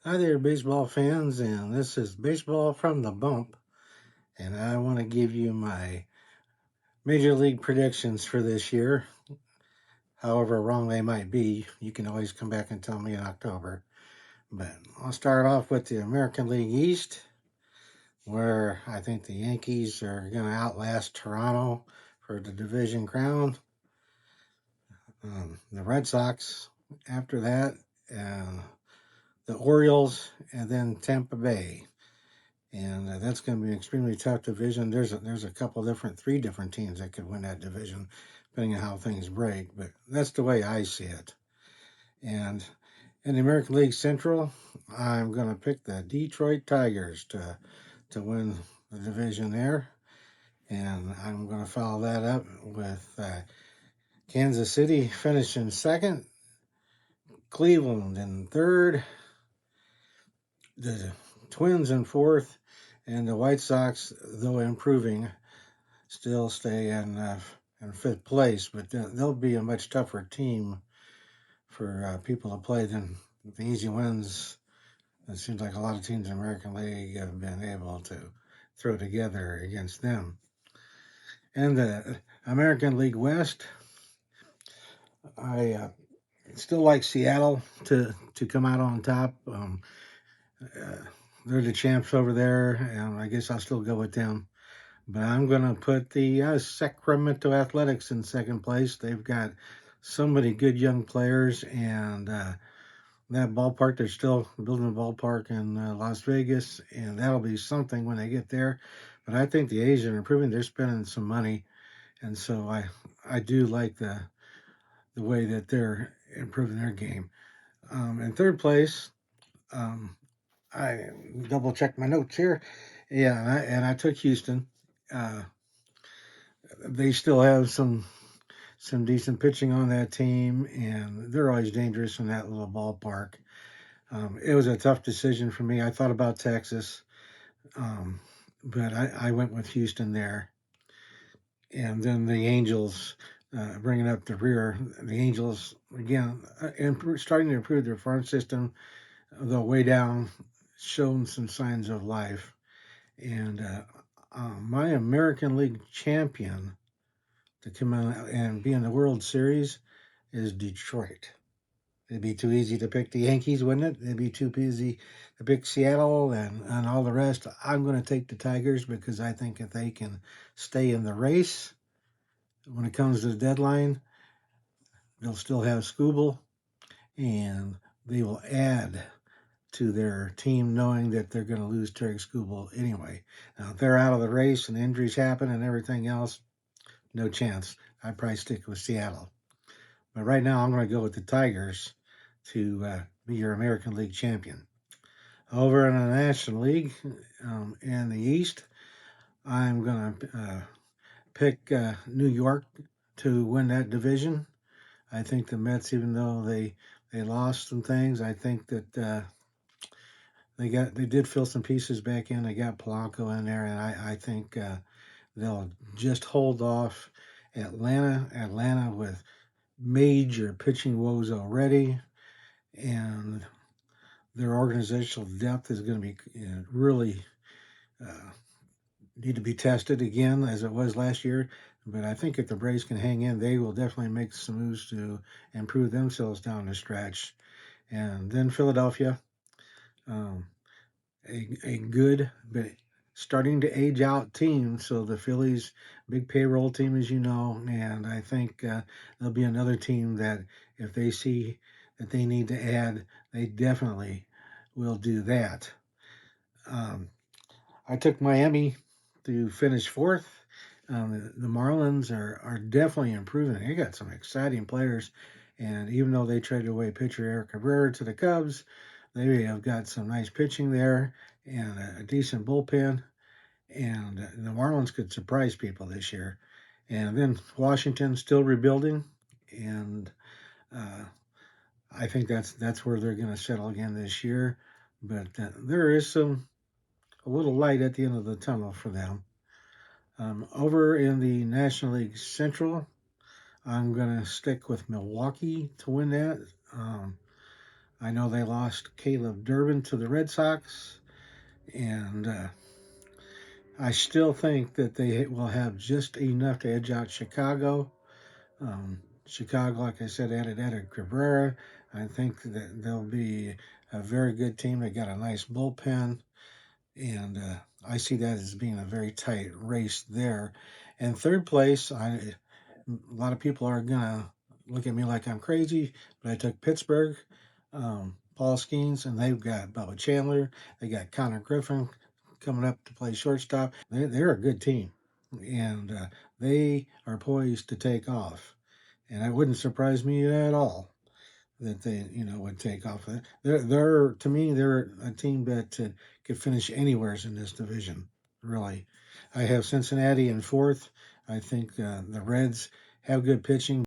Hi there, baseball fans, and this is Baseball from the Bump, and I want to give you my Major League predictions for this year. However wrong they might be, you can always come back and tell me in October. But I'll start off with the American League East, where I think the Yankees are going to outlast Toronto for the division crown. The Red Sox after that, and the Orioles, and then Tampa Bay. And that's going to be an extremely tough division. There's a couple different, three different teams that could win that division, depending on how things break. But that's the way I see it. And in the American League Central, I'm going to pick the Detroit Tigers to win the division there. And I'm going to follow that up with Kansas City finishing second, Cleveland in third, the Twins in fourth, and the White Sox, though improving, still stay in fifth place. But they'll be a much tougher team for people to play than the easy wins. It seems like a lot of teams in the American League have been able to throw together against them. And the American League West, I still like Seattle to come out on top. They're the champs over there, and I guess I'll still go with them. But I'm going to put the Sacramento Athletics in second place. They've got so many good young players, and that ballpark, they're still building a ballpark in Las Vegas, and that'll be something when they get there. But I think the A's are improving. They're spending some money, and so I do like the way that they're improving their game. In third place, um, I double checked my notes here. Yeah, and I took Houston. Uh, they still have some decent pitching on that team, and they're always dangerous in that little ballpark. It was a tough decision for me. I thought about Texas, um, but I went with Houston there. And then the Angels, bringing up the rear. The Angels, again, starting to improve their farm system, though way down, showing some signs of life. And my American League champion to come out and be in the World Series is Detroit. It'd be too easy to pick the Yankees, wouldn't it? It'd be too easy to pick Seattle and all the rest. I'm going to take the Tigers because I think if they can stay in the race when it comes to the deadline, they'll still have Scooble and they will add to their team knowing that they're going to lose Terry Scooble anyway. Now, if they're out of the race and injuries happen and everything else, no chance. I'd probably stick with Seattle. But right now, I'm going to go with the Tigers to be your American League champion. Over in the National League, in the East, I'm going to pick New York to win that division. I think the Mets, even though they lost some things, I think that they did fill some pieces back in. They got Polanco in there, and I think they'll just hold off Atlanta with major pitching woes already, and their organizational depth is going to be really uh, need to be tested again as it was last year. But I think if the Braves can hang in, they will definitely make some moves to improve themselves down the stretch. And then Philadelphia, um, a good but starting to age out team. So the Phillies, big payroll team, as you know, and I think there'll be another team that if they see that they need to add, they definitely will do that. Um, I took Miami to finish fourth. The Marlins are definitely improving. They got some exciting players, and even though they traded away pitcher Eric Cabrera to the Cubs, they have got some nice pitching there and a decent bullpen. And the Marlins could surprise people this year. And then Washington still rebuilding, and uh, I think that's where they're going to settle again this year. But there is a little light at the end of the tunnel for them. Over in the National League Central, I'm going to stick with Milwaukee to win that. I know they lost Caleb Durbin to the Red Sox, and I still think that they will have just enough to edge out Chicago. Chicago, like I said, added Edgar Cabrera. I think that they'll be a very good team. They got a nice bullpen, and I see that as being a very tight race there. And third place, a lot of people are gonna look at me like I'm crazy, but I took Pittsburgh, Paul Skeens, and they've got Bubba Chandler. They got Connor Griffin coming up to play shortstop. They're a good team, and they are poised to take off. And it wouldn't surprise me at all that they, would take off. They're to me, they're a team that could finish anywhere in this division. Really, I have Cincinnati in fourth. I think the Reds have good pitching.